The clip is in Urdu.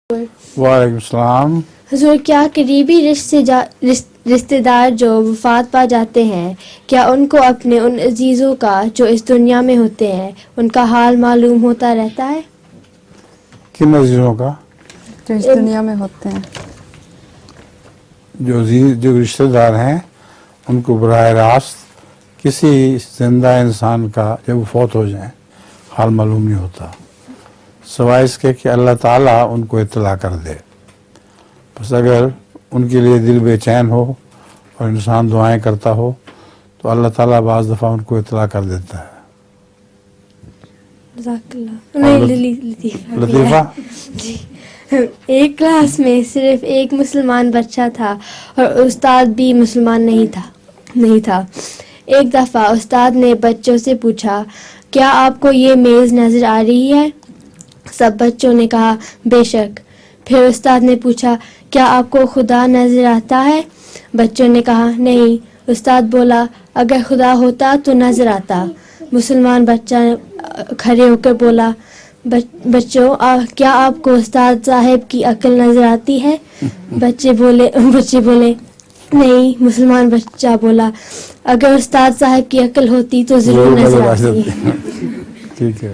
وعلیکم السلام. حضور، کیا قریبی رشتے دار جو وفات پا جاتے ہیں، کیا ان کو اپنے ان عزیزوں کا جو اس دنیا میں ہوتے ہیں ان کا حال معلوم ہوتا رہتا ہے؟ کن عزیزوں کا؟ جو اس دنیا میں ہوتے ہیں. جو رشتہ دار ہیں ان کو براہ راست کسی زندہ انسان کا جب وہ فوت ہو جائیں حال معلوم نہیں ہوتا، سوائے اس کے کہ اللہ تعالیٰ ان کو اطلاع کر دے. بس اگر ان کے لیے دل بے چین ہو اور انسان دعائیں کرتا ہو تو اللہ تعالیٰ بعض دفعہ ان کو اطلاع کر دیتا ہے. جزاک اللہ. لطیفہ جی، ایک کلاس میں صرف ایک مسلمان بچہ تھا اور استاد بھی مسلمان نہیں تھا. ایک دفعہ استاد نے بچوں سے پوچھا، کیا آپ کو یہ میز نظر آ رہی ہے؟ سب بچوں نے کہا بے شک. پھر استاد نے پوچھا، کیا آپ کو خدا نظر آتا ہے؟ بچوں نے کہا نہیں. استاد بولا، اگر خدا ہوتا تو نظر آتا. مسلمان بچہ کھڑے ہو کر بولا، بچوں کیا آپ کو استاد صاحب کی عقل نظر آتی ہے؟ بچے بولے نہیں. مسلمان بچہ بولا، اگر استاد صاحب کی عقل ہوتی تو ضرور نظر آتی. ٹھیک ہے.